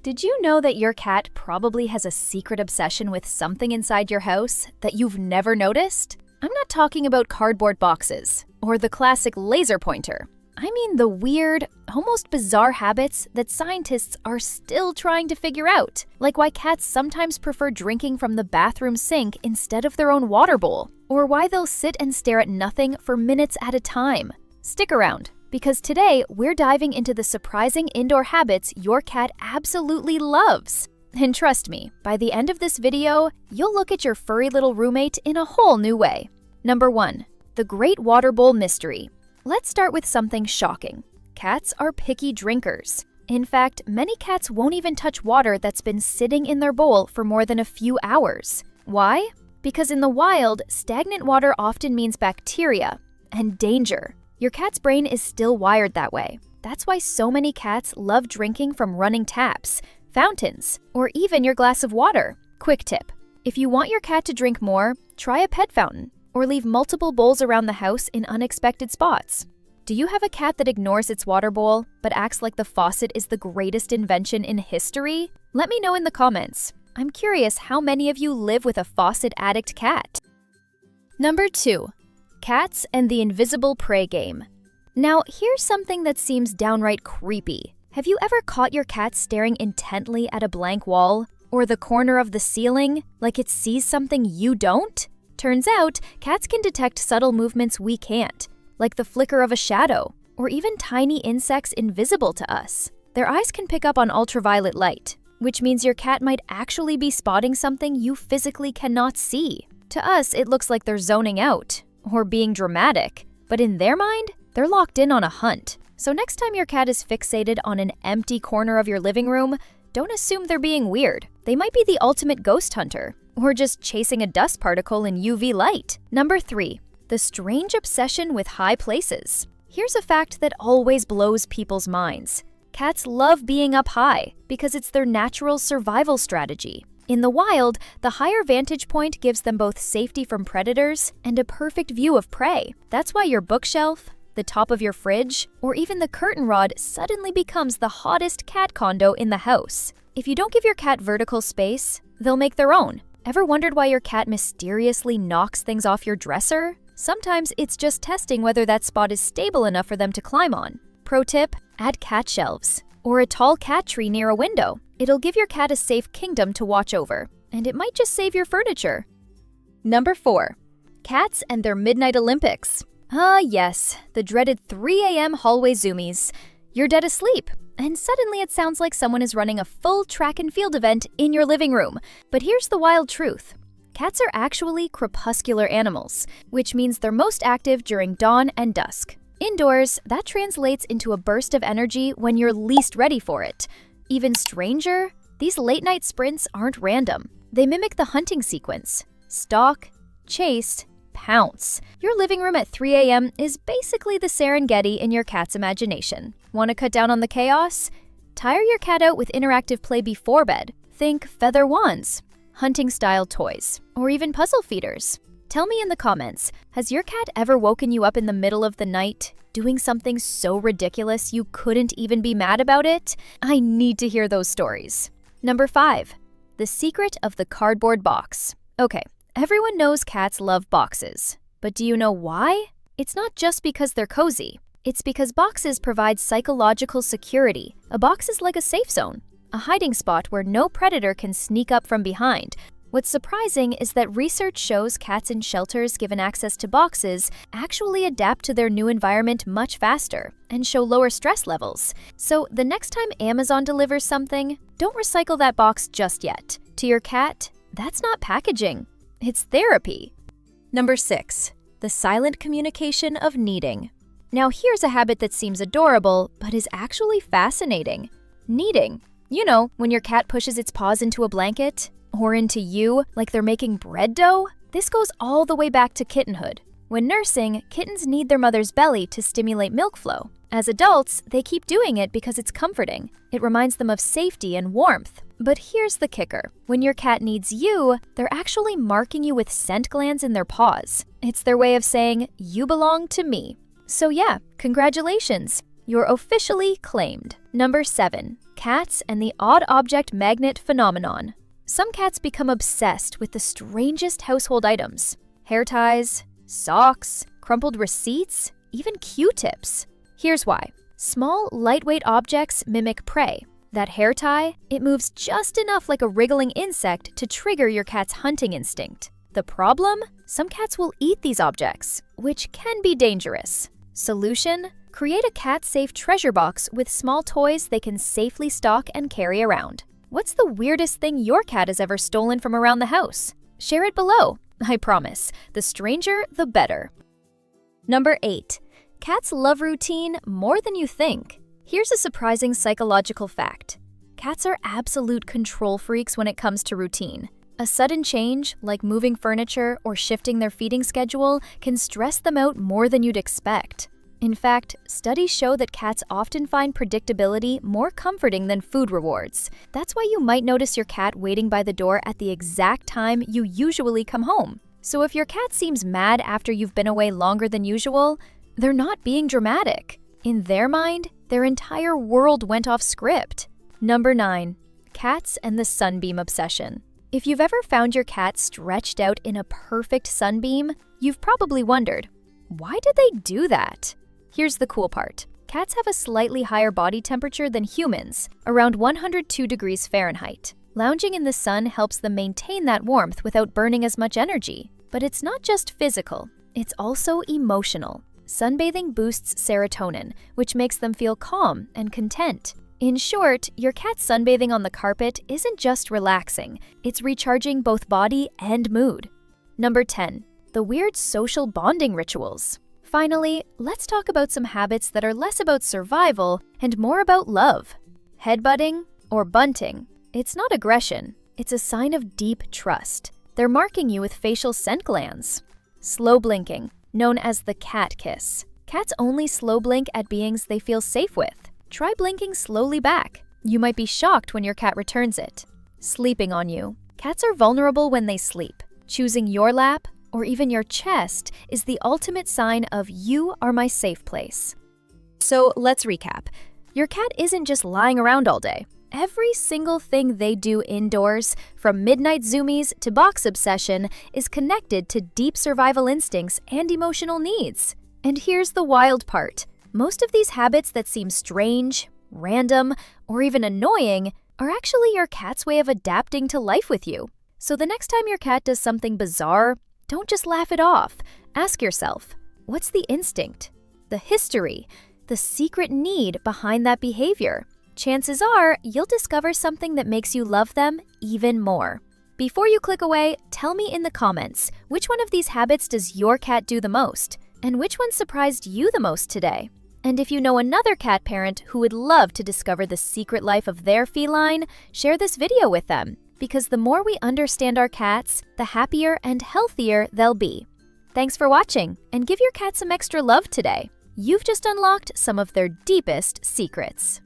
Did you know that your cat probably has a secret obsession with something inside your house that you've never noticed? I'm not talking about cardboard boxes or the classic laser pointer. I mean the weird, almost bizarre habits that scientists are still trying to figure out, like why cats sometimes prefer drinking from the bathroom sink instead of their own water bowl, or why they'll sit and stare at nothing for minutes at a time. Stick around, because today we're diving into the surprising indoor habits your cat absolutely loves. And trust me, by the end of this video, you'll look at your furry little roommate in a whole new way. Number 1. The Great Water Bowl Mystery. Let's start with something shocking. Cats are picky drinkers. In fact, many cats won't even touch water that's been sitting in their bowl for more than a few hours. Why? Because in the wild, stagnant water often means bacteria and danger. Your cat's brain is still wired that way. That's why so many cats love drinking from running taps, fountains, or even your glass of water. Quick tip: if you want your cat to drink more, try a pet fountain, or leave multiple bowls around the house in unexpected spots. Do you have a cat that ignores its water bowl, but acts like the faucet is the greatest invention in history? Let me know in the comments. I'm curious how many of you live with a faucet addict cat. Number 2. Cats and the invisible prey game. Now, here's something that seems downright creepy. Have you ever caught your cat staring intently at a blank wall or the corner of the ceiling like it sees something you don't? Turns out, cats can detect subtle movements we can't, like the flicker of a shadow or even tiny insects invisible to us. Their eyes can pick up on ultraviolet light, which means your cat might actually be spotting something you physically cannot see. To us, it looks like they're zoning out or being dramatic, but in their mind, they're locked in on a hunt. So next time your cat is fixated on an empty corner of your living room, don't assume they're being weird. They might be the ultimate ghost hunter, or just chasing a dust particle in UV light. Number 3. The strange obsession with high places. Here's a fact that always blows people's minds. Cats love being up high because it's their natural survival strategy. In the wild, the higher vantage point gives them both safety from predators and a perfect view of prey. That's why your bookshelf, the top of your fridge, or even the curtain rod suddenly becomes the hottest cat condo in the house. If you don't give your cat vertical space, they'll make their own. Ever wondered why your cat mysteriously knocks things off your dresser? Sometimes it's just testing whether that spot is stable enough for them to climb on. Pro tip: add cat shelves or a tall cat tree near a window. It'll give your cat a safe kingdom to watch over, and it might just save your furniture. Number 4. Cats and their Midnight Olympics. Ah yes, the dreaded 3 a.m. hallway zoomies. You're dead asleep, and suddenly it sounds like someone is running a full track and field event in your living room. But here's the wild truth. Cats are actually crepuscular animals, which means they're most active during dawn and dusk. Indoors, that translates into a burst of energy when you're least ready for it. Even stranger, these late-night sprints aren't random. They mimic the hunting sequence: stalk, chase, pounce. Your living room at 3 a.m. is basically the Serengeti in your cat's imagination. Want to cut down on the chaos? Tire your cat out with interactive play before bed. Think feather wands, hunting-style toys, or even puzzle feeders. Tell me in the comments, has your cat ever woken you up in the middle of the night doing something so ridiculous you couldn't even be mad about it? I need to hear those stories. Number 5. The secret of the cardboard box. Okay, everyone knows cats love boxes, but do you know why? It's not just because they're cozy. It's because boxes provide psychological security. A box is like a safe zone, a hiding spot where no predator can sneak up from behind. What's surprising is that research shows cats in shelters given access to boxes actually adapt to their new environment much faster and show lower stress levels. So the next time Amazon delivers something, don't recycle that box just yet. To your cat, that's not packaging, it's therapy. Number 6. The silent communication of kneading. Now here's a habit that seems adorable, but is actually fascinating. Kneading. You know, when your cat pushes its paws into a blanket, or into you, like they're making bread dough? This goes all the way back to kittenhood. When nursing, kittens need their mother's belly to stimulate milk flow. As adults, they keep doing it because it's comforting. It reminds them of safety and warmth. But here's the kicker. When your cat needs you, they're actually marking you with scent glands in their paws. It's their way of saying, you belong to me. So yeah, congratulations. You're officially claimed. Number 7. Cats and the odd object magnet phenomenon. Some cats become obsessed with the strangest household items. Hair ties, socks, crumpled receipts, even Q-tips. Here's why. Small, lightweight objects mimic prey. That hair tie, it moves just enough like a wriggling insect to trigger your cat's hunting instinct. The problem? Some cats will eat these objects, which can be dangerous. Solution? Create a cat-safe treasure box with small toys they can safely stock and carry around. What's the weirdest thing your cat has ever stolen from around the house? Share it below. I promise, the stranger, the better. Number 8. Cats love routine more than you think. Here's a surprising psychological fact. Cats are absolute control freaks when it comes to routine. A sudden change, like moving furniture or shifting their feeding schedule, can stress them out more than you'd expect. In fact, studies show that cats often find predictability more comforting than food rewards. That's why you might notice your cat waiting by the door at the exact time you usually come home. So if your cat seems mad after you've been away longer than usual, they're not being dramatic. In their mind, their entire world went off script. Number 9. Cats and the sunbeam obsession. If you've ever found your cat stretched out in a perfect sunbeam, you've probably wondered, why did they do that? Here's the cool part. Cats have a slightly higher body temperature than humans, around 102 degrees Fahrenheit. Lounging in the sun helps them maintain that warmth without burning as much energy. But it's not just physical, it's also emotional. Sunbathing boosts serotonin, which makes them feel calm and content. In short, your cat sunbathing on the carpet isn't just relaxing, it's recharging both body and mood. Number 10. The weird social bonding rituals. Finally, let's talk about some habits that are less about survival and more about love. Headbutting or bunting. It's not aggression, it's a sign of deep trust. They're marking you with facial scent glands. Slow blinking, known as the cat kiss. Cats only slow blink at beings they feel safe with. Try blinking slowly back. You might be shocked when your cat returns it. Sleeping on you. Cats are vulnerable when they sleep. Choosing your lap or even your chest is the ultimate sign of you are my safe place. So let's recap. Your cat isn't just lying around all day. Every single thing they do indoors, from midnight zoomies to box obsession, is connected to deep survival instincts and emotional needs. And here's the wild part. Most of these habits that seem strange, random, or even annoying are actually your cat's way of adapting to life with you. So the next time your cat does something bizarre, don't just laugh it off. Ask yourself, what's the instinct, the history, the secret need behind that behavior? Chances are you'll discover something that makes you love them even more. Before you click away, tell me in the comments, which one of these habits does your cat do the most? And which one surprised you the most today? And if you know another cat parent who would love to discover the secret life of their feline, share this video with them. Because the more we understand our cats, the happier and healthier they'll be. Thanks for watching, and give your cat some extra love today. You've just unlocked some of their deepest secrets.